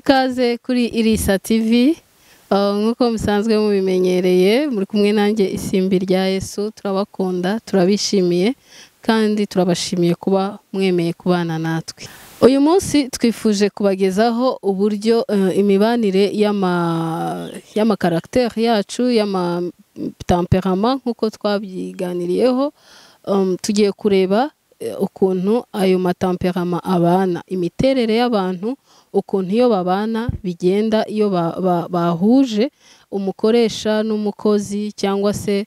ikaze kuri Irisa TV. Nkuko musanzwe mubimenyereye muri kumwe nanjye Isimbi rya Yesu. Turabakunda, turabishimiye kandi turabashimiye kuba mwemeye kubana natwe. Uyu munsi twifuje kubagezaho uburyo imibanire y'ama caractère yacu, y'ama temperament nkuko twabyiganiriyeho. Tugiye kureba ukuntu ayo matemperament abana, imiterere y'abantu, ukuntu iyo babana bigenda iyo bahuje umukoresha n'umukozi, cyangwa se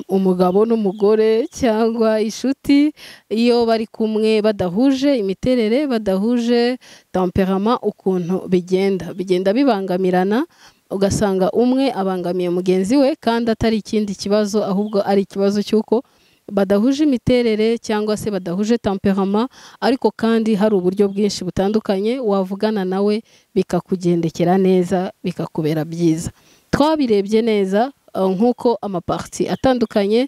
umugabo n'umugore, cyangwa inshuti, iyo bari kumwe badahuje imiterere, badahuje temperament, ukuntu bigenda bibangamirana, ugasanga umwe abangamiye mugenzi we kandi atari ikindi kibazo, ahubwo ari ikibazo cy'uko badahuje imiterere cyangwa se badahuje temperament, ariko kandi hari uburyo bwinshi butandukanye wavugana nawe bikakugendekera neza, bikakubera byiza. Twabirebye neza nkuko amaparti atandukanye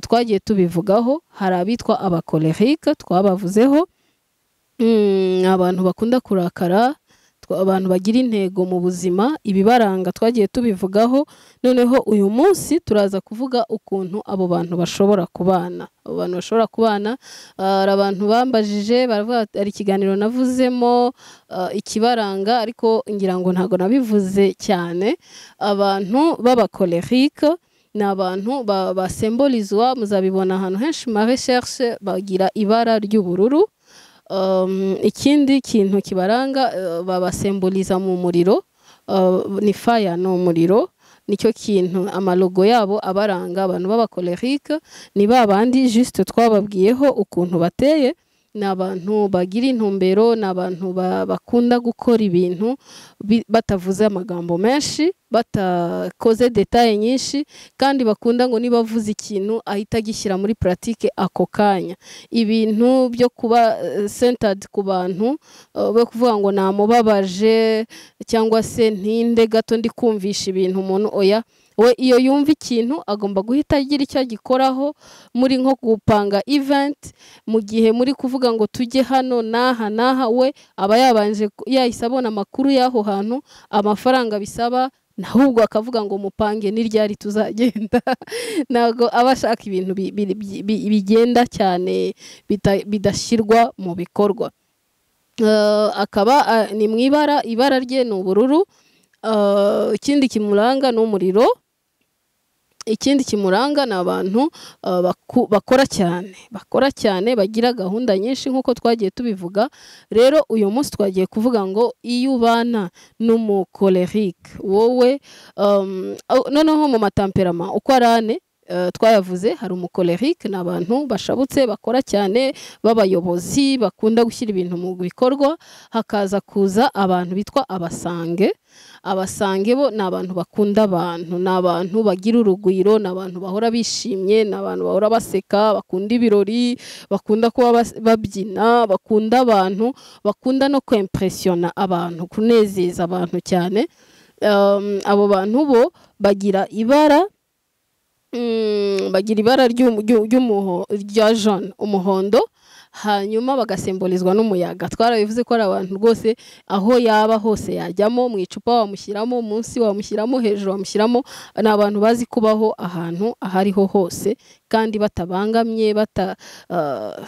twagiye tubivugaho. Hari abitwa abakolerique, twabavuzeho, abantu bakunda kurakara, abantu bagira intego mu buzima, ibibaranga twagiye tubivugaho. Noneho uyu munsi turaza kuvuga ukuntu abo bantu bashobora kubana. Abo bantu bashobora kubana, hari abantu bambajije baravuga ari ikiganiro navuzemo ikibaranga, ariko ngira ngo ntago nabivuze cyane. Abantu b'abakolerique ni abantu basembolizwa, muzabibona ahantu henshi ma recherche, bagira ibara ry'ubururu. Ikindi kintu kibaranga, babasemboliza mu muriro, ni fire, no umuriro, nicyo kintu amalogo yabo abaranga. Abantu b'abakolerique ni babandi juste twababwiyeho ukuntu bateye. Ni abantu bagira intumbero, ni abantu bakunda gukora ibintu batavuze amagambo menshi, batakoze detail nyinshi, kandi bakunda ngo niba avuze ikintu ahita gishyira muri pratique ako kanya. Ibintu byo kuba centered ku bantu, bo kuvuga ngo namubabaje cyangwa se ntinde gato ndi kumvisha ibintu umuntu, oya. We iyo yumva ikintu agomba guhita agira icyo agikoraho. Muri nko gupanga event, mu gihe muri kuvuga ngo tujye hano naha, we aba yabanje yayisabona amakuru y'aho hantu, amafaranga bisaba, ahubwo akavuga ngo mupange n'iryari tuzagenda. Nago abashaka ibintu bigenda cyane bidashyirwa mu bikorwa. Akaba ni mwibara, ibara rye ni ubururu. Ikindi kimuranga ni umuriro. Ikindi kimuranga ni abantu bakora cyane, bagira gahunda nyinshi nkuko twagiye tubivuga. Rero uyu munsi twagiye kuvuga ngo iyo ubana n'umukolerique, wowe noneho mu matemperament uko arane twayavuze. Hari umukolerique, ni abantu bashabutse, bakora cyane, b'abayobozi, bakunda gushyira ibintu mu bikorwa. Hakaza kuza abantu bitwa abasange. Abasange bo ni abantu bakunda abantu, ni abantu bagira urugwiro, ni abantu bahora bishimye, ni abantu bahora baseka, bakunda ibirori, bakunda kuba babyina, bakunda abantu, bakunda no kwimpressiona abantu, kunezeza abantu cyane. Abo bantu bo bagira ibara rya jaune, umuhondo, hanyuma bagasembolizwa n'umuyaga. Twarabivuze ko ari abantu rwose aho yaba hose yajyamo, mu icupa wamushyiramo, munsi wamushyiramo, hejuru wamushyiramo. Ni abantu bazi kubaho ahantu ahariho hose kandi batabangamye,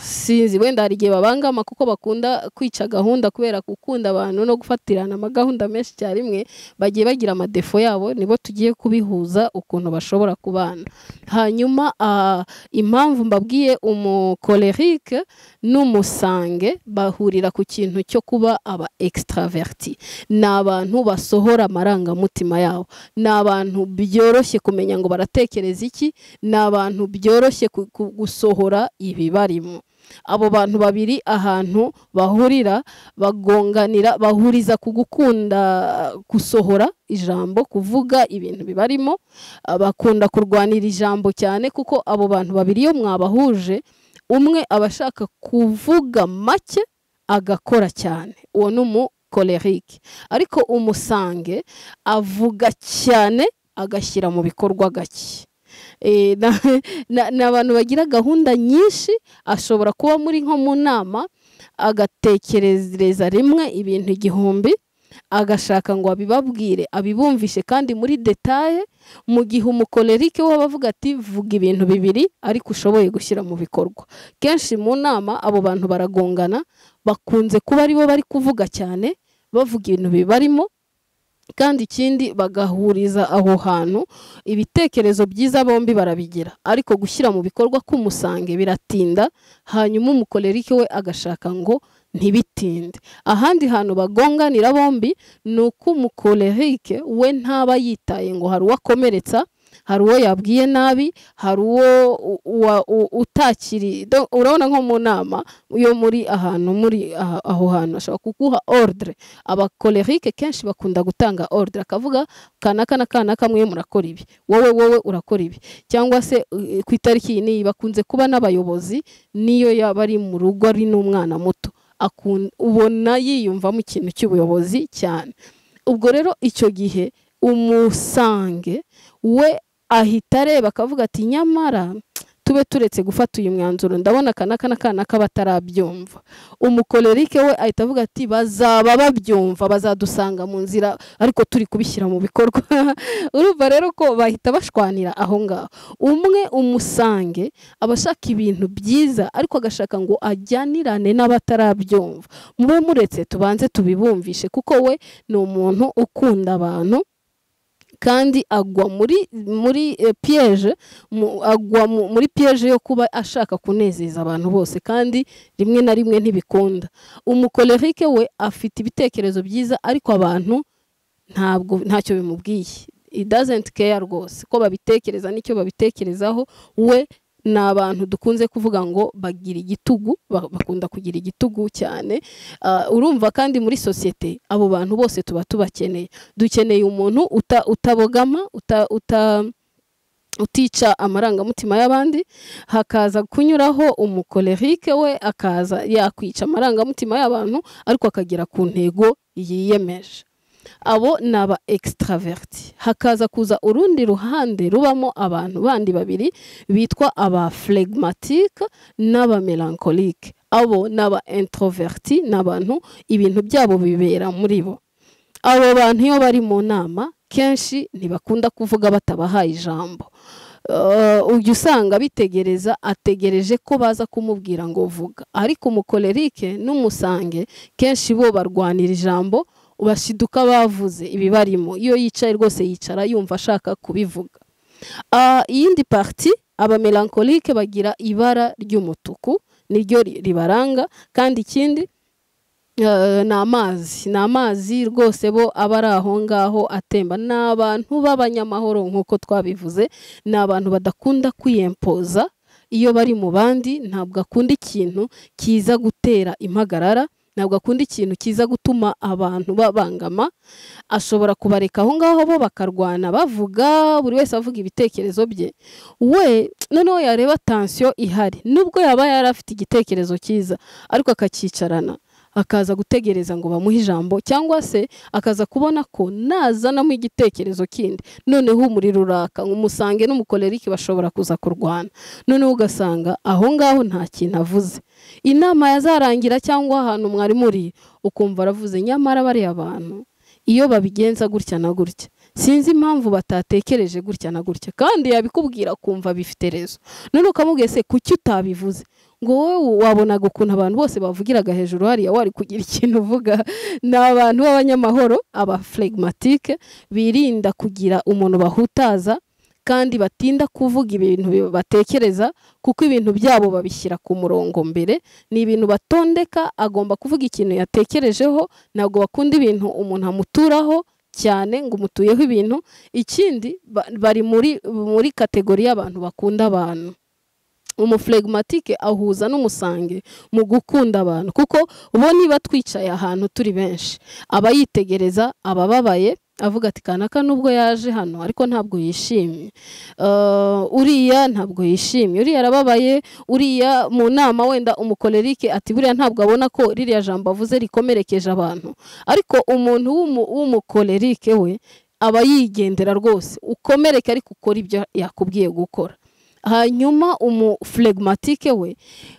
sinzi, wenda hari igihe babangama kuko bakunda kwica gahunda kubera gukunda abantu no gufatirana amagahunda menshi cyarimwe. Bagiye bagira amadefo yabo, nibo tugiye kubihuza ukuntu bashobora kubana. Hanyuma impamvu mbabwiye umukolerique n'umusange bahurira ku kintu cyo kuba aba extraverti. Ni abantu basohora amarangamutima yabo, ni abantu byoroshye kumenya ngo baratekereza iki, ni abantu byoroshye gusohora ibibarimo. Abo bantu babiri ahantu bahurira, bagonganira, bahuriza ku gukunda gusohora ijambo, kuvuga ibintu bibarimo. Bakunda kurwanira ijambo cyane, kuko abo bantu babiri iyo mwabahuje, umwe abashaka kuvuga make agakora cyane, uwo ni umukolerique. Ariko umusange avuga cyane agashyira mu bikorwa gake. Ni abantu bagira gahunda nyinshi. Ashobora kuba muri nko mu nama agatekereza rimwe ibintu igihumbi, agashaka ngo abibabwire abibumvishe kandi muri detaye, mu gihe umukolerike we bavuga ati vuga ibintu bibiri ariko ushoboye gushyira mu bikorwa. Kenshi mu nama abo bantu baragongana, bakunze kuba aribo bari kuvuga cyane bavuga ibintu bibarimo, kandi ikindi bagahuriza aho hantu ibitekerezo byiza bombi barabigira, ariko gushyira mu bikorwa k'umusange biratinda, hanyuma umukolerike we agashaka ngo ntibitinde. Ahandi hantu bagonganira bombi ni uko umukolerike we ntaba yitaye ngo hari uwakomeretsa, hari uwo yabwiye nabi, hari uwo utakiri. Urabona nko mu nama yo muri ahantu muri aho hantu ashobora kuguha ordre. Abakolerike kenshi bakunda gutanga ordre, akavuga kanaka na kanaka mwe murakora ibi, wowe urakora ibi, cyangwa se ku itariki ni bakunze kuba n'abayobozi, niyo yaba ari mu rugo ari n'umwana muto ubona yiyumvamo ikintu cy'ubuyobozi cyane. Ubwo rero icyo gihe umusange we ahita areba akavuga ati nyamara tube turetse gufata uyu mwanzuro, ndabona kanaka batarabyumva. Umukolerike we ahita avuga ati bazaba babyumva, bazadusanga mu nzira ariko turi kubishyira mu bikorwa. Urumva rero ko bahita bashwanira aho ngaho. Umwe umusange abashaka ibintu byiza ariko agashaka ngo ajyanirane n'abatarabyumva. Mube muretse tubanze tubibumvishe, kuko we ni umuntu ukunda abantu kandi agwa muri piège, agwa muri piège yo kuba ashaka kunezeza abantu bose, kandi rimwe na rimwe ntibikunda. Umukolerike we afite ibitekerezo byiza ariko abantu ntacyo bimubwiye, he doesn't care rwose ko babitekereza n'icyo babitekerezaho. We ni abantu dukunze kuvuga ngo bagira igitugu, bakunda kugira igitugu cyane. Urumva kandi muri societe abo bantu bose tuba tubakeneye. Dukeneye umuntu utabogama, utica amarangamutima y'abandi. Hakaza kunyuraho umukolerike we akaza yakwica amarangamutima y'abantu ariko akagera ku ntego yiyemeje. Abo naba extraverti. Hakaza kuza urundi ruhande rubamo abantu bandi babiri bitwa aba phlegmatique n'aba melancholique. Abo naba introverti, n'abantu ibintu byabo bibera muri bo. Abo bantu iyo bari mu nama kenshi ntibakunda kuvuga batabahaye ijambo. Ujya usanga bitegereza, ategereje ko baza kumubwira ngo vuga. Ariko umukolerike n'umusange kenshi bo barwanira ijambo, ubashiduka bavuze ibibarimo. Iyo yicaye rwose yicara yumva ashaka kubivuga. Iyindi parti aba melancholique bagira ibara ry'umutuku, niryo ribaranga, kandi ikindi ni amazi rwose bo aba ari aho ngaho atemba. Ni abantu b'abanyamahoro nk'uko twabivuze, ni abantu badakunda kwiyempoza. Iyo bari mu bandi ntabwo akunda ikintu kiza gutera impagarara, ntabwo akunda ikintu kiza gutuma abantu babangama. Ashobora kubareka aho ngaho bo bakarwana bavuga, buri wese avuga ibitekerezo bye. We noneho yareba tension ihari, nubwo yaba yarafite igitekerezo cyiza ariko akakicarana, akaza gutegereza ngo bamuhe ijambo, cyangwa se akaza kubona ko nazanamo igitekerezo kindi noneho umuriro uraka. Umusange n'umukolerike bashobora kuza kurwana, noneho ugasanga aho ngaho nta kintu avuze. Inama yazarangira cyangwa ahantu mwari muri ukumva aravuze, nyamara bari abantu iyo babigenza gutya na gutya, sinzi impamvu batatekereje gutya na gutya, kandi yabikubwira kumva bifite rezo. None ukamubwiye se kuki utabivuze? Ngo wowe wabonaga ukuntu abantu bose bavugiraga hejuru hariya wari kugira ikintu uvuga. Ni abantu b'abanyamahoro, aba phlegmatique, birinda kugira umuntu bahutaza, kandi batinda kuvuga ibintu batekereza, kuko ibintu byabo babishyira ku murongo mbere. Ni ibintu batondeka, agomba kuvuga ikintu yatekerejeho, ntabwo bakunda ibintu umuntu amuturaho cyane ngo umutuyeho ibintu. Ikindi bari muri kategori y'abantu bakunda abantu. Umuflegmatique ahuza n'umusange mu gukunda abantu, kuko ubo niba twicaye ahantu turi benshi aba yitegereza abababaye, avuga ati kanaka nubwo yaje hano ariko ntabwo yishimye, uriya ntabwo yishimye, uriya arababaye, uriya mu nama wenda umukolerike ati buriya ntabwo abona ko ririya jambo avuze rikomerekeje abantu. Ariko umuntu w'umukolerike we aba yigendera rwose, ukomereke ariko ukora ibyo yakubwiye gukora. hanyuma phlegmatique we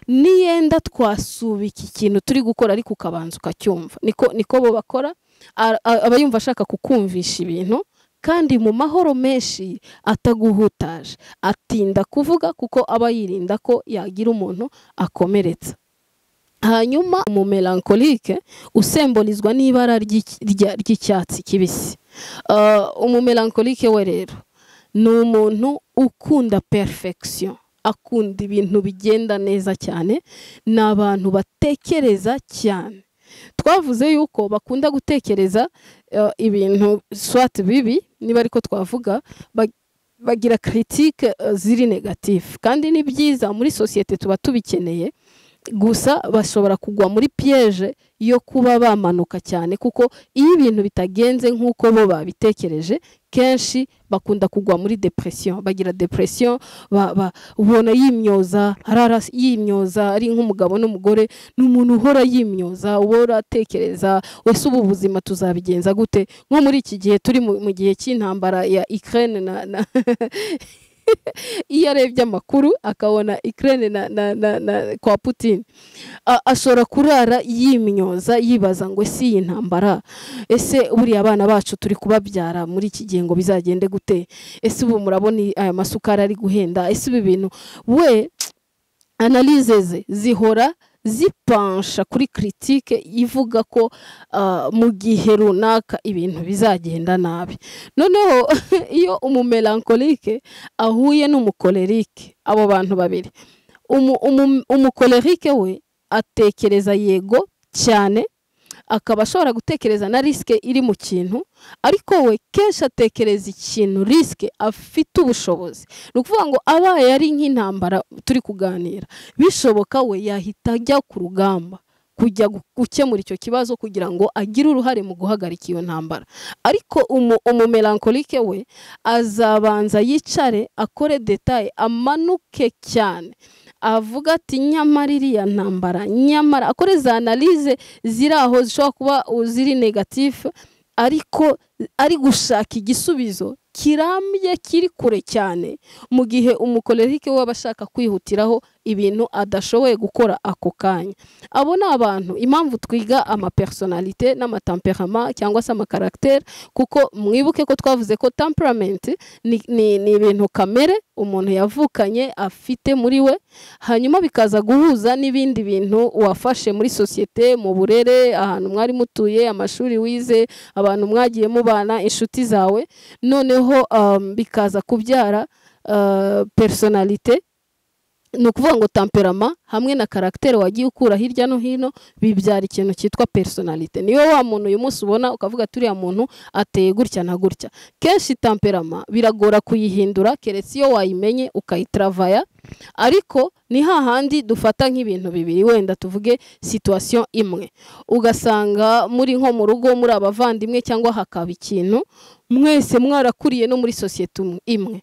niyenda twasubika ikintu turi gukora ariko ukabanza ukacyumva, niko bo bakora. Aba yumva ashaka kukumvisha ibintu kandi mu mahoro menshi ataguhutaje, atinda kuvuga kuko aba yirinda ko yagira umuntu akomeretsa. Hanyuma umumelankolike usembolizwa n'ibara ry'icyatsi kibisi. Umumelankolike we rero ni umuntu ukunda perfection, akunda ibintu bigenda neza cyane, n'abantu batekereza cyane. Twavuze yuko bakunda gutekereza ibintu swat bibi, niba ariko twavuga, bagira critique ziri negative, kandi ni byiza muri societe tuba tubikeneye. Gusa bashobora kugwa muri piège yo kuba bamanuka cyane, kuko iyo ibintu bitagenze nk'uko bo babitekereje kenshi bakunda kugwa muri depression. Bagira depression, ubona yimyoza, harara yimyoza, ari nk'umugabo n'umugore, n'umuntu uhora yimyoza, ubora atekereza wese ubu buzima tuzabigenza gute. Nko muri iki gihe turi mu gihe cy'intambara ya Ukraine na iyo arebye amakuru akabona Ukraine na kwa Putin, ashobora kurara yimyoza yibaza ngo ese iyi ntambara, ese buri abana bacu turi kubabyara muri iki gihe ngo bizagende gute, ese ubu murabona aya masukari ari guhenda, ese ibi bintu. We analyse zihora zipansha kuri critique ivuga ko mu gihe runaka ibintu bizagenda nabi. Noneho iyo umumelankolike ahuye n'umukolerike, abo bantu babiri, umukolerike we atekereza yego cyane, akaba ashobora gutekereza na riske iri mu kintu, ariko we kenshi atekereza ikintu riske afite ubushobozi. Nukuvuga ngo abaye ari nk'intambara turi kuganira, bishoboka we yahita ajya ku rugamba kujya gukemura icyo kibazo kugira ngo agire uruhare mu guhagarika iyo ntambara. Ariko umumelankolike we azabanza yicare, akore detail, amanuke cyane, avuga ati nyamara iriya ntambara, nyamara akore za analyse ziri aho zishobora kuba ziri negative, ariko ari gushaka igisubizo kirambye kiri kure cyane, mu gihe umukolerike we abashaka kwihutiraho ibintu adashoboye gukora ako kanya. Abo ni abantu impamvu twiga ama personalite n'amatemperament cyangwa se ama caractère, kuko mwibuke ko twavuze ko temperament ni ibintu kamere umuntu yavukanye afite muri we, hanyuma bikaza guhuza n'ibindi bintu wafashe muri societe, mu burere, ahantu mwari mutuye, amashuri wize, abantu mwagiye mubana, inshuti zawe, noneho bikaza kubyara personalite. Ni ukuvuga ngo temperament hamwe na caractère wagiye ukura hirya no hino bibyara ikintu cyitwa personalite. Niyo wa muntu uyu munsi ubona ukavuga turiya muntu ateye gutya na gutya. Kenshi temperament biragora kuyihindura keretse iyo wayimenye ukayitravaya, ariko ni hahandi dufata nk'ibintu bibiri, wenda tuvuge situation imwe, ugasanga muri nko mu rugo muri abavandimwe cyangwa hakaba ikintu mwese mwarakuriye no muri societe imwe,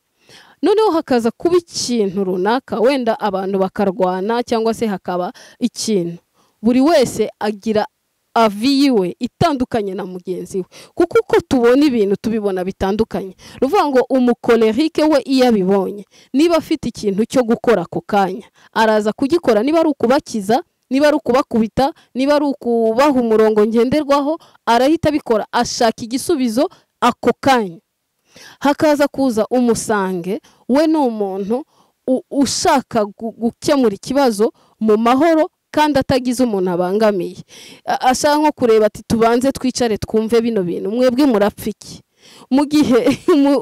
noneho hakaza kuba ikintu runaka, wenda abantu bakarwana cyangwa se hakaba ikintu, buri wese agira avi yiwe itandukanye na mugenzi we, kuko uko tubona ibintu tubibona bitandukanye. Ruvuga ngo umukolerike we iyo abibonye, niba afite ikintu cyo gukora ako kanya, araza kugikora, niba ari ukubakiza, niba ari ukubakubita, niba ari ukubaha umurongo ngenderwaho, arahita abikora, ashaka igisubizo ako kanya. Hakaza kuza umusange, we ni umuntu ushaka gukemura ikibazo mu mahoro kandi atagize umuntu abangamiye. Ashaka nko kureba ati tubanze twicare twumve bino bintu, mwebwe murapfiki. Mu gihe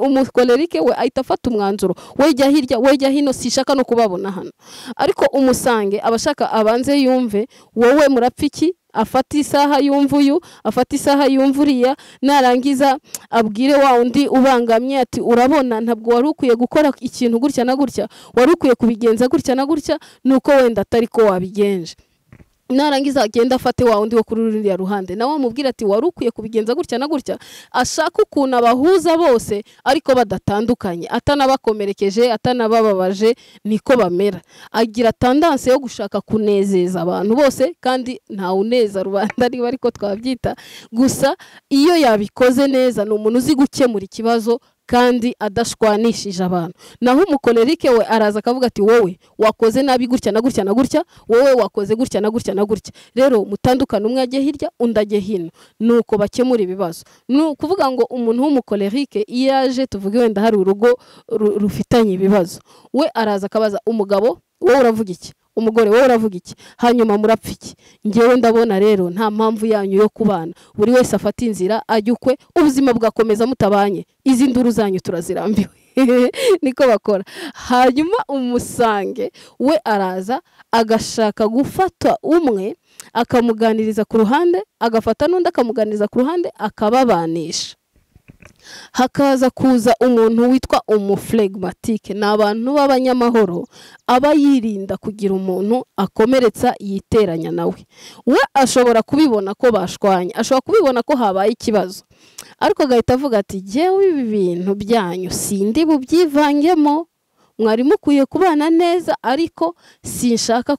umukolerike we ahita afata umwanzuro, wejya hirya wejya hino, sishaka no kubabona hano. Ariko umusange abashaka abanze yumve wowe murapfiki, afata isaha yumva uyu, afata isaha yumva uriya, narangiza abwire wa undi ubangamye ati urabona ntabwo wari ukwiye gukora ikintu gutya na gutya, wari ukwiye kubigenza gutya na gutya, nuko wenda atari ko wabigenje. Narangiza agenda afate wa undi wo kuri ruriya ruhande, nawe amubwira ati wari ukwiye kubigenza gutya na gutya. Ashaka ukuntu abahuza bose ariko badatandukanye, atanabakomerekeje, atanabababaje, niko bamera. Agira tendance yo gushaka kunezeza abantu bose, kandi nta uneza rubanda niba ariko twabyita. Gusa iyo yabikoze neza, ni umuntu uzi gukemura ikibazo kandi adashwanishije abantu. Naho umukolerike we araza akavuga ati wowe wakoze nabi gutya na gutya na gutya, wowe wakoze gutya na gutya na gutya, rero mutandukana, umwe ajye hirya undi ajye hino, nuko bakemura ibibazo. Kuvuga ngo umuntu w'umukolerike iyo aje tuvuge wenda hari urugo rufitanye ibibazo, we araza akabaza umugabo, wowe uravuga iki, umugore wowe uravuga iki, hanyuma murapfa iki, ngewe ndabona rero nta mpamvu yanyu yo kubana, buri wese afata inzira ajye ukwe, ubuzima bwakomeza mutabanye, izi nduru zanyu turazirambiwe. Niko bakora. Hanyuma umusange we araza agashaka gufata umwe akamuganiriza ku ruhande, agafata n'undi akamuganiriza ku ruhande, akababanisha. Hakaza kuza umuntu witwa umuflegmatike, ni abantu b'abanyamahoro aba yirinda kugira umuntu akomeretsa yiteranya nawe. We ashobora kubibona ko bashwanye, ashobora kubibona ko habaye ikibazo, ariko agahita avuga ati jewe ibi bintu byanyu sindi bubyivangemo, mwari mukwiye kubana neza ariko sinshaka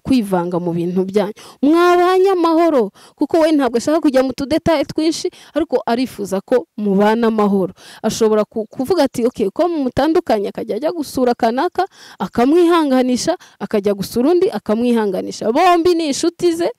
kwivanga mu bintu byanyu, mwabanye amahoro, kuko we ntabwo ashaka kujya mu tudetaye twinshi, ariko arifuza ko mubana amahoro. Ashobora kuvuga ati okay, ko mutandukanye, akajya ajya gusura kanaka akamwihanganisha, akajya gusura undi akamwihanganisha, bombi ni inshuti ze,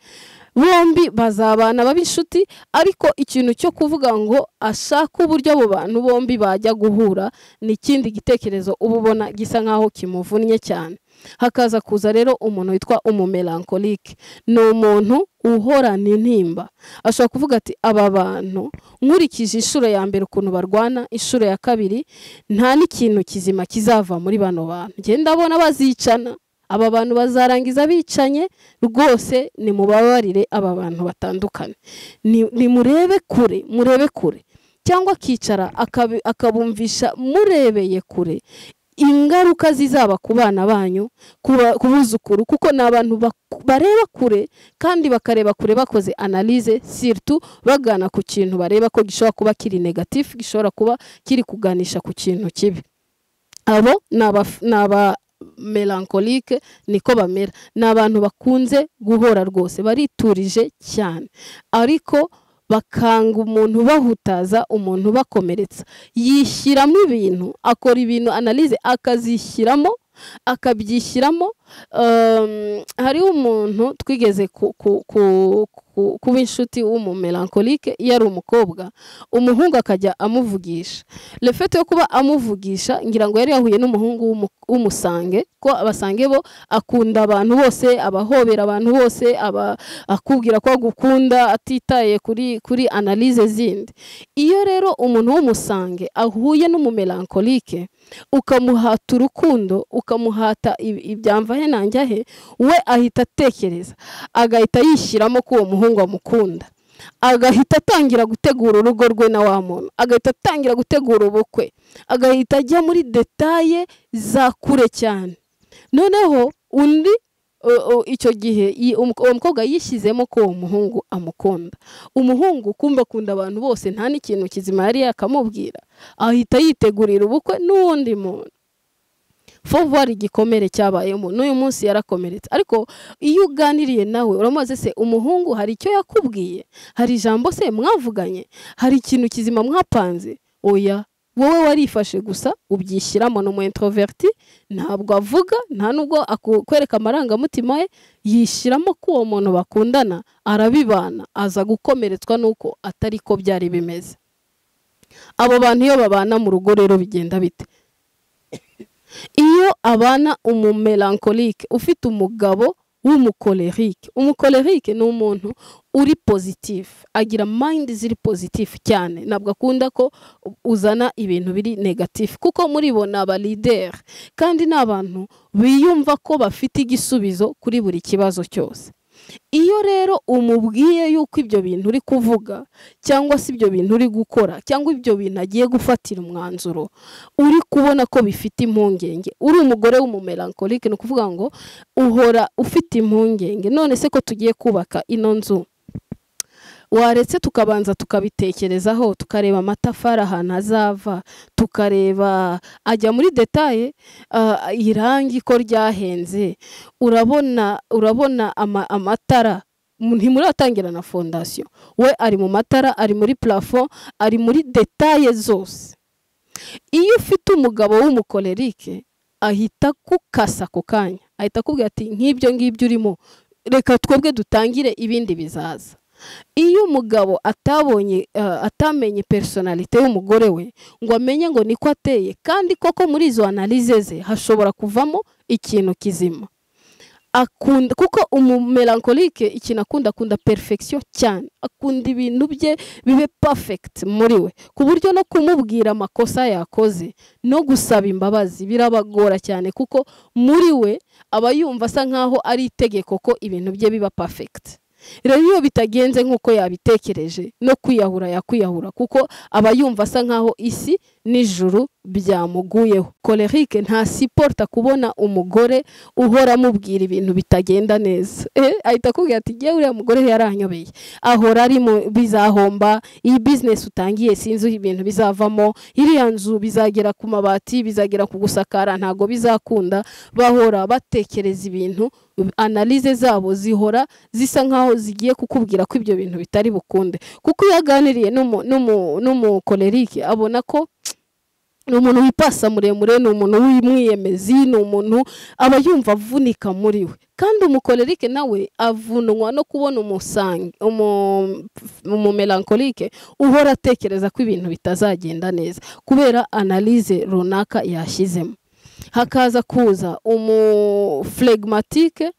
bombi bazabana baba inshuti, ariko ikintu cyo kuvuga ngo ashaka uburyo abo bantu bombi bajya guhura ni ikindi gitekerezo uba ubona gisa nkaho kimuvunnye cyane. Hakaza kuza rero umuntu witwa umumelankolike, ni umuntu uhorana intimba. Ashobora kuvuga ati aba bantu nkurikije inshuro ya mbere ukuntu barwana, inshuro ya kabiri nta n'ikintu kizima kizava muri bano bantu, njye ndabona bazicana, aba bantu bazarangiza bicanye rwose, ni mubabarire aba bantu batandukane, ni murebe kure, cyangwa akicara akabumvisha murebeye kure ingaruka zizaba ku bana banyu, ku buzukuru, kuko ni abantu bareba kure kandi bakareba kure bakoze analyse, surtout bagana ku kintu bareba ko gishobora kuba kiri negatif, gishobora kuba kiri kuganisha ku kintu kibi. Abo naba melankolike niko bamera, ni abantu bakunze guhora rwose, bariturije cyane, ariko bakanga umuntu bahutaza, umuntu bakomeretsa, yishyiramo ibintu, akora ibintu analyse akazishyiramo, akabyishyiramo. Hari umuntu twigeze kuba inshuti w'umumelankolike, iyo ari umukobwa, umuhungu akajya amuvugisha. Le fait yo kuba amuvugisha, ngira ngo yari yahuye n'umuhungu w'umusange, ko abasange bo akunda abantu bose, abahobera abantu bose, akubwira ko agukunda atitaye kuri analyse zindi. Iyo rero umuntu w'umusange ahuye n'umumelankolike, ukamuhata urukundo, ukamuhata ibyamvahe nanjyahe, we ahita atekereza, agahita yishyiramo ko uwo muhungu amukunda, agahita atangira gutegura urugo rwe na wa muntu, agahita atangira gutegura ubukwe, agahita ajya muri detaye za kure cyane. Noneho undi icyo gihe uwo mukobwa yishyizemo ko uwo muhungu amukunda, umuhungu kumva akunda abantu bose, nta n'ikintu kizima yari yakamubwira, ahita yitegurira ubukwe n'undi muntu. Fovuwari igikomere cyabayemo, n'uyu munsi yarakomeretse, ariko iyo uganiriye nawe uramubaza se umuhungu hari icyo yakubwiye, hari ijambo se mwavuganye, hari ikintu kizima mwapanze? Oya, wowe warifashe gusa ubyishyiramo. Ni umu introverti, ntabwo avuga, nta nubwo akwereka amarangamutima ye, yishyiramo ko uwo muntu bakundana arabibana, aza gukomeretswa nuko atari ko byari bimeze. Abo bantu iyo babana mu rugo rero bigenda bite? Iyo abana umumelankolike ufite umugabo w'umukolerike, umukolerike ni umuntu uri positif, agira mind ziri positif cyane, ntabwo akunda ko uzana ibintu biri negatif, kuko muri bo naba leader kandi n'abantu biyumva ko bafite igisubizo kuri buri kibazo cyose. Iyo rero umubwiye yuko ibyo bintu uri kuvuga, cyangwa se ibyo bintu uri gukora, cyangwa ibyo bintu agiye gufatira umwanzuro, uri kubona ko bifite impungenge, uri umugore w'umumelankolike, ni ukuvuga ngo uhora ufite impungenge, none se ko tugiye kubaka ino nzu, waretse tukabanza tukabitekerezaho, tukareba amatafari ahantu azava, tukareba ajya muri detaye, irangi ko ryahenze, urabona amatara, ntimuratangira na fondation, we ari mu matara, ari muri plafond, ari muri detaye zose. iyo ufite umugabo w'umukolerike ahita kukasa ako kanya, ahita akubwira ati nk'ibyo ngibyo urimo reka twebwe dutangire ibindi bizaza. Iyo umugabo atamenye personalite y'umugore we ngo amenye ngo niko ateye, kandi koko muri izo analyse ze hashobora kuvamo ikintu kizima. Akunda kuko umumelankolike ikintu akunda perfection cyane, akunda ibintu bye bibe perfect muri we, ku buryo no kumubwira amakosa yakoze no gusaba imbabazi birabagora cyane, kuko muri we aba yumva asa nkaho ari itegeko ko ibintu bye biba perfect. Rero iyo bitagenze nkuko yabitekereje no kwiyahura yakwiyahura, kuko aba yumva asa nkaho isi n'ijuru byamuguyeho. Colerique nta supporta kubona umugore uhora amubwira ibintu bitagenda neza. Ahita akubwira ati giye uriya mugore yaranyobeye, ahora ari mu bizahomba, iyi business utangiye sinzi ibintu bizavamo, iriya nzu bizagera ku mabati, bizagera ku gusakara, ntago bizakunda. Bahora batekereza ibintu, analyse zabo zihora zisa nkaho zigiye kukubwira ko ibyo bintu bitari bukunde, kuko yaganiriye n'umu Colerique abona ko ni umuntu wipasa muremure, ni umuntu w'imwiyemezi, ni umuntu aba yumva avunika muri we. Kandi umukolerike nawe avunwa no kubona umumelankolike uhora atekereza ko ibintu bitazagenda neza kubera analyse runaka yashyizemo. Hakaza kuza umuflegmatike,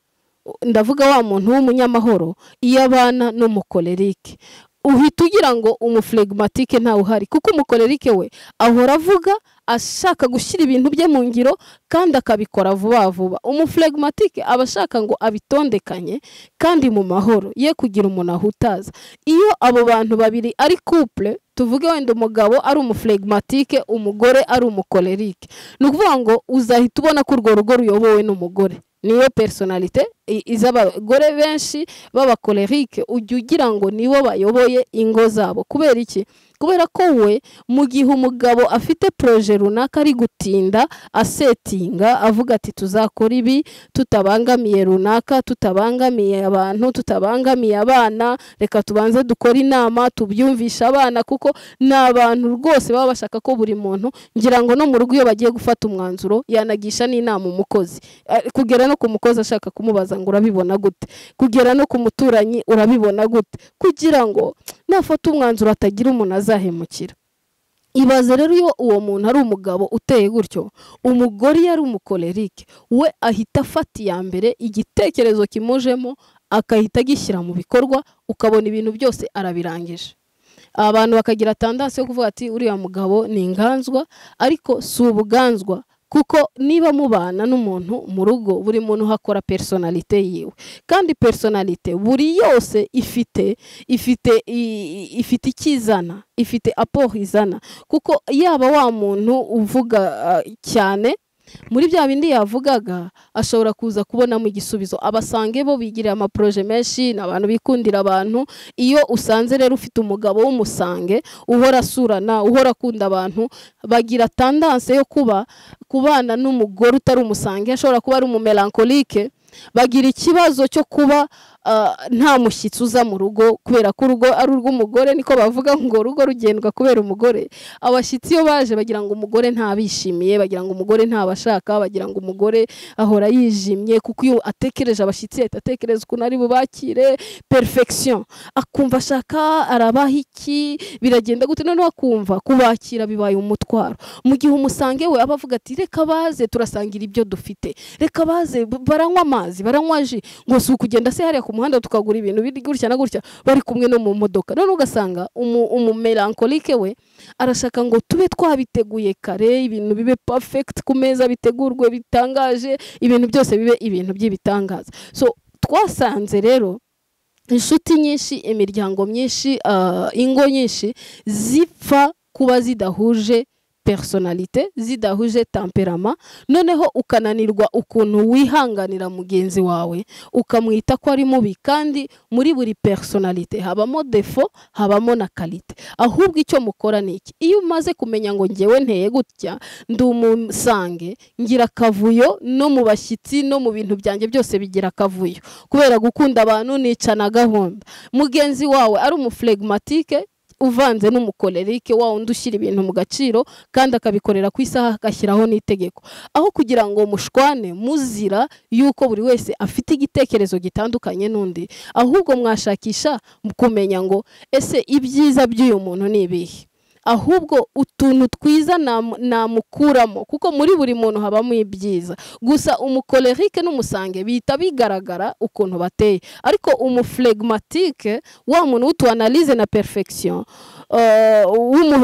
ndavuga wa muntu w'umunyamahoro, iyo abana n'umukolerike uhita ugira ngo umuflegmatike ntawe uhari, kuko umukolerike we ahora avuga ashaka gushyira ibintu bye mu ngiro kandi akabikora vuba vuba. Umuflegmatike aba ashaka ngo abitondekanye kandi mu mahoro, ye kugira umuntu ahutaza. Iyo abo bantu babiri ari couple, tuvuge wenda umugabo ari umuflegmatike, umugore ari umukolerike, nukuvuga ngo uzahita ubona ko urwo rugo ruyobowe n'umugore. Niyo personalite iz'abagore benshi b'abakolerike ujya ugira ngo nibo bayoboye ingo zabo. Kubera iki? Kubera ko we mu gihe umugabo afite projet runaka ari gutinda asetinga, avuga ati tuzakora ibi tutabangamiye runaka, tutabangamiye abantu, tutabangamiye abana, reka tubanze dukora inama tubyumvisha abana, kuko n'abantu rwose baba bashaka ko buri muntu, ngira ngo no mu rugo iyo bagiye gufata umwanzuro yanagisha n'inama umukozi, kugera no ku mukozi ashaka kumubaza ngo urabibona gute, kugera no ku muturanyi urabibona gute, kugira ngo nafata umwanzuro atagira umuntu azahemukira. Ibaze rero iyo uwo muntu ari umugabo uteye gutyo, umugore yari umukolerike, we ahita afata ya mbere igitekerezo kimujemo akahita gishyira mu bikorwa, ukabona ibintu byose arabirangije. Abantu bakagira tendance yo kuvuga ati uriya mugabo ni inganzwa, ariko si ubuganzwa, kuko niba mubana n'umuntu mu rugo buri muntu hakora personalite yiwe, kandi personalite buri yose ifite ikizana, ifite apport izana, kuko yaba wa muntu uvuga cyane muri bya bindi yavugaga ashobora kuza kubonamo igisubizo. Abasange bo bigirira ama projet menshi, n'abantu bikundira abantu. Iyo usanze rero ufite umugabo w'umusange uhora surana, uhora akunda abantu, bagira tendance yo kubana n'umugore utari umusange, ashobora kuba ari umumelankolike, bagira ikibazo cyo kuba nta mushyitsi uza mu rugo, kubera ko urugo ari urw'umugore, niko bavuga ngo urugo rugendwa kubera umugore. Abashyitsi iyo baje bagira ngo umugore ntabishimiye, bagira ngo umugore ntabashaka, bagira ngo umugore ahora yijimye, kuko iyo atekereje abashyitsi atekereza ukuntu ari bubakire perfection, akumva ashaka arabaha iki, biragenda gute, noneho akumva kubakira bibaye umutwaro. Mu gihe umusange we aba avuga ati reka baze turasangira ibyo dufite, reka baze baranywa amazi, baranywa ji, ngo si ukugenda se hariya ku muhanda tukagura ibintu biri gutya na gutya bari kumwe no mu modoka. None ugasanga umumelankolike we arashaka ngo tube twabiteguye kare, ibintu bibe perfect ku meza, bitegurwe bitangaje, ibintu byose bibe ibintu by'ibitangaza. So twasanze rero inshuti nyinshi, imiryango myinshi, ingo nyinshi zipfa kuba zidahuje personalite, zidahuje temperament, noneho ukananirwa ukuntu wihanganira mugenzi wawe, ukamwita ko ari mubi, kandi muri buri personalite habamo defo, habamo na qualité. Ahubwo icyo mukora niki, iyo umaze kumenya ngo ngewe nteye gutya, ndi umusange, ngira kavuyo no mu bashyitsi no mu bintu byanjye byose bigira kavuyo, kubera gukunda abantu nicana gahunda. Mugenzi wawe ari umuflegmatike, uvanze n'umukolerike wa undi ushyira ibintu mu gaciro kandi akabikorera ku isaha agashyiraho n'itegeko, aho kugira ngo mushwane muzira yuko buri wese afite igitekerezo gitandukanye n'undi, ahubwo mwashakisha kumenya ngo ese ibyiza by'uyu muntu ni ibihe, ahubwo utuntu twiza namukuramo, kuko muri buri muntu habamo ibyiza. Gusa umukolerike n'umusange bihita bigaragara ukuntu bateye, ariko umuflegmatike wa muntu utuanalize na perfection,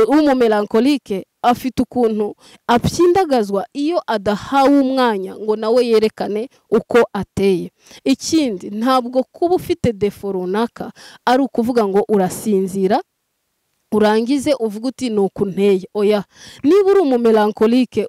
umumelankolike afite ukuntu apyindagazwa iyo adahawe umwanya ngo nawe yerekane uko ateye. Ikindi, ntabwo kuba ufite defo runaka ari ukuvuga ngo urasinzira urangize uvuga uti nuko nteye. Oya, niba uri umumelankolike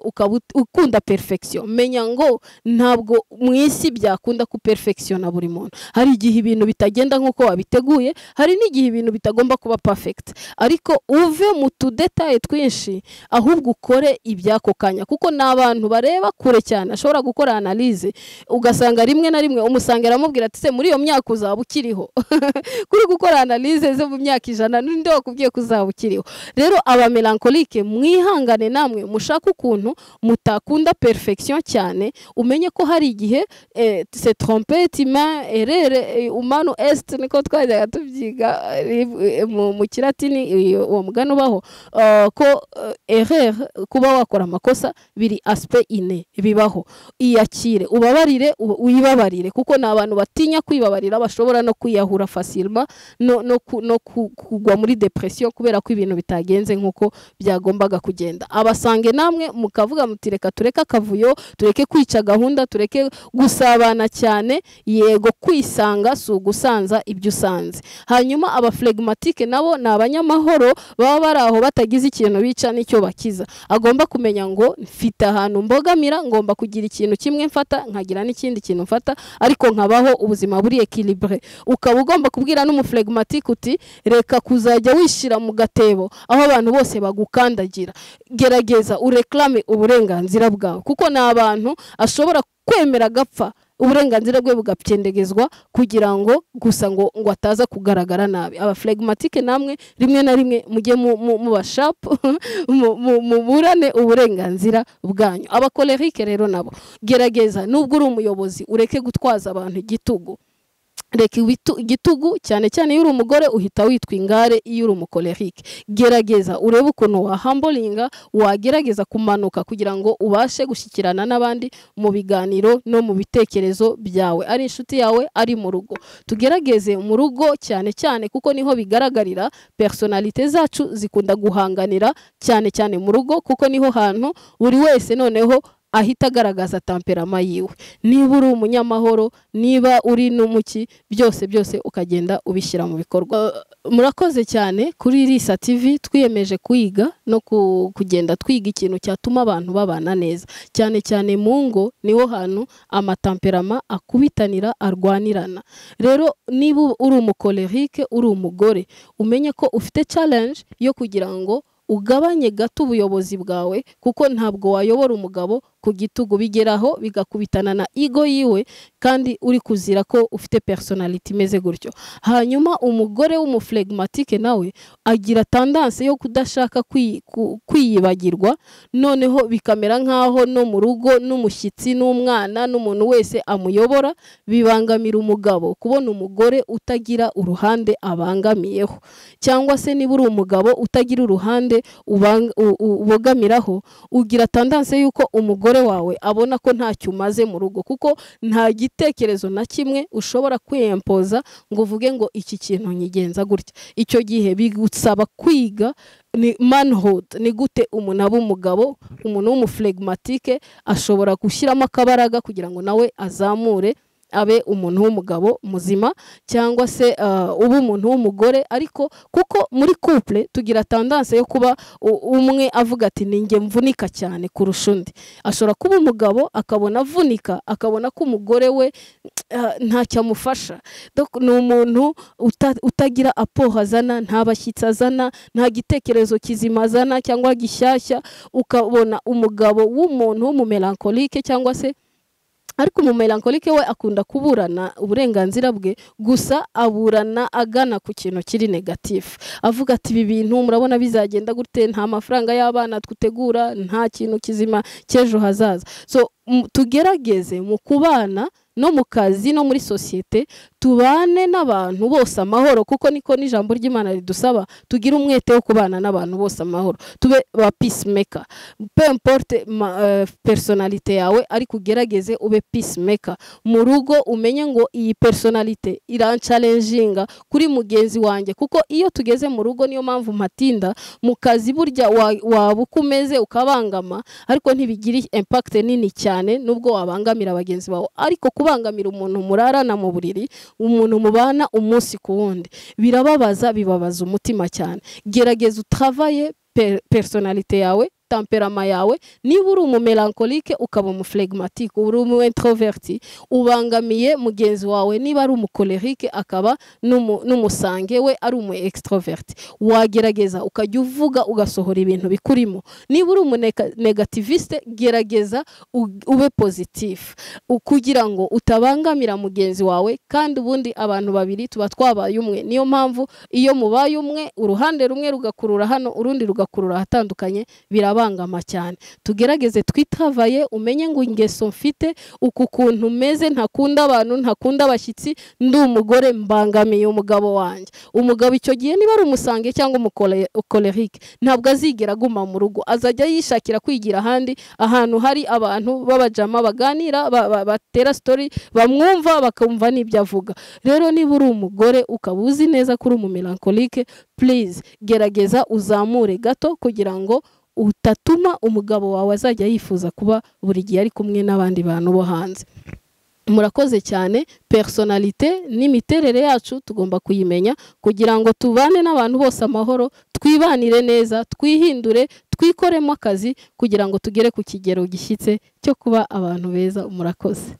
ukunda perfection, menya ngo ntabwo mu isi byakunda ku perfection na buri muntu. Hari igihe ibintu bitagenda nkuko wabiteguye, hari n'igihe ibintu bitagomba kuba perfect, ariko uve mu tudetaye twinshi, ahubwo ukore ibyako kanya, kuko n'abantu bareba kure cyane. Ashobora gukora analyse ugasanga rimwe na rimwe umusanga aramubwira ati se muri iyo myaka uzaba ukiriho kuri gukora analyse zo mu myaka 100 n'indi wakubwiye ukiriho. Rero abamelankolike mwihangane namwe mushaka ukuntu mutakunda perfection cyane, umenye ko hari igihe se trompette humain erreur humano est, niko twajyaga tubyiga mu kilatini uwo mugano baho ko erreur kuba wakora amakosa biri aspect ine bibaho. Iyakire, ubabarire, uyibabarire, kuko n'abantu batinya kwibabarira bashobora no kwiyahura facilement no kugwa muri depression kubera ko ibintu bitagenze nkuko byagombaga kugenda. Abasange namwe mukavuga muti reka tureka akavuyo, tureke kwica gahunda, tureke gusabana cyane. Yego, kwisanga si ugusanza ibyo usanze. Hanyuma abaflegmatike nabo ni abanyamahoro, baba bari aho batagize ikintu bica n'icyo bakiza. Agomba kumenya ngo mfite ahantu mbogamira, ngomba kugira ikintu kimwe mfata nkagira n'ikindi kintu mfata, ariko nkabaho ubuzima buri equilibre. Ukaba ugomba kubwira n'umuflegmatike uti reka kuzajya wishira mu gatebo aho abantu bose bagukandagira. Gerageza ureklame uburenganzira bwawe, kuko n'abantu ashobora kwemera gapfa uburenganzira bwe bugapyendegezwa kugira ngo gusa ngo ataza kugaragara nabi. Abaflegmatike namwe rimwe na rimwe mujye mu bashap muburane uburenganzira bwanyu. Abakolerike rero nabo gerageza, nubwo uri umuyobozi ureke gutwaza abantu igitugu. Reka igitugu cyane cyane iyo uri umugore uhita witwa ingare. Iyo uri umukolerike gerageza urebe ukuntu wahambolinga, wagerageza kumanuka kugira ngo ubashe gushyikirana n'abandi mu biganiro no mu bitekerezo byawe, ari inshuti yawe ari mu rugo. Tugerageze mu rugo cyane cyane kuko niho bigaragarira. Personalite zacu zikunda guhanganira cyane cyane mu rugo, kuko niho hantu buri wese noneho ahita agaragaza temperama yiwe. Niba uri umunyamahoro, niba uri n'umuki, byose ukagenda ubishyira mu bikorwa. Murakoze cyane kuri Risa TV. Twiyemeje kwiga no kugenda twiga ikintu cyatuma abantu babana neza, cyane cyane mu ngo niho hantu amatemperama akubitanira arwanirana. Rero niba uri umukolerike, uri umugore, umenye ko ufite challenge yo kugira ngo ugabanye gato ubuyobozi bwawe, kuko ntabwo wayobora umugabo ku gitugu. Bigeraho bigakubitana na ego yiwe, kandi uri kuzira ko ufite personality imeze gutyo. Hanyuma umugore w'umuflegmatike nawe agira tendance yo kudashaka kwiyibagirwa, noneho bikamera nkaho no mu rugo n'umushyitsi n'umwana n'umuntu wese amuyobora. Bibangamira umugabo kubona umugore utagira uruhande abangamiyeho, cyangwa se niba uri umugabo utagira uruhande ubogamiraho, ugira tendance yuko umugore wawe abona ko ntacyo umaze mu rugo, kuko nta gitekerezo na kimwe ushobora kwiyempoza ngo uvuge ngo iki kintu nyigenza gutya. Icyo gihe bigusaba kwiga ni manhood, ni gute umuntu aba umugabo. Umuntu w'umuflegmatike ashobora gushyiramo akabaraga kugira ngo nawe azamure abe umuntu w'umugabo muzima, cyangwa se ubu umuntu w'umugore. Ariko kuko muri couple tugira tendance yo kuba umwe avuga ati ninjye mvunika cyane kurusha undi. Ashobora kuba umugabo akabona avunika, akabona ko umugore we ntacyo amufasha. Ni umuntu utagira apoha azana, nta bashyitsi azana, nta gitekerezo kizima azana cyangwa gishyashya. Ukabona umugabo w'umuntu w'umumelankolike cyangwa se ariko umumelankolike we akunda kuburana uburenganzira bwe, gusa aburana agana ku kintu kiri negatifu, avuga ati ibi bintu murabona bizagenda gute, nta mafaranga y'abana tutegura, nta kintu kizima cy'ejo hazaza. So tugerageze mu kubana no mu kazi no muri sosiyete, tubane n'abantu bose amahoro, kuko niko n'ijambo ry'Imana ridusaba, tugire umwete wo kubana n'abantu bose amahoro, tube ba peacemaker. Peu importe personalite yawe, ariko ugerageze ube peacemaker mu rugo, umenye ngo iyi personalite iranchallenginga kuri mugenzi wanjye, kuko iyo tugeze mu rugo, niyo mpamvu mpatinda mu kazi, burya waba ukomeze ukabangama, ariko ntibigire impact nini cyane nubwo wabangamira abagenzi bawe, ariko kubangamira umuntu murarana mu buriri, umuntu mubana umunsi ku wundi, birababaza, bibabaza umutima cyane. Gerageza utravaye personalite yawe, temperama yawe. Niba uri umumelankolike ukaba umuflegmatique, uri umu introverti, ubangamiye mugenzi wawe. Niba ari umukolerike akaba n'umusange we ari umu extroverti, wagerageza ukajya uvuga ugasohora ibintu bikurimo. Niba uri umu negativiste, gerageza ube positif, kugira ngo utabangamira mugenzi wawe. Kandi ubundi abantu babiri tuba twabaye umwe, niyo mpamvu iyo mubaye umwe, uruhande rumwe rugakurura hano, urundi rugakurura ahatandukanye, birabangama cyane. Tugerageze twitavaye, umenye ngo ingeso mfite uku kuntu meze, ntakunda abantu, ntakunda abashyitsi, ndi umugore mbangamiye umugabo wanjye. Umugabo icyo gihe niba ari umusange cyangwa umukolerike, ntabwo azigera aguma mu rugo, azajya yishakira kwigira ahandi, ahantu hari abantu b'abajama baganira, batera story, bamwumva bakumva n'ibyo avuga. Rero niba uri umugore ukaba uzi neza ko uri umumelankolike, please gerageza uzamure gato, kugira ngo utatuma umugabo wawe azajya yifuza kuba buri gihe ari kumwe n'abandi bantu bo hanze. Murakoze cyane. Personalite n'imiterere yacu tugomba kuyimenya, kugira ngo tubane n'abantu bose amahoro, twibanire neza, twihindure, twikoremo akazi, kugira ngo tugere ku kigero gishyitse cyo kuba abantu beza. Murakoze.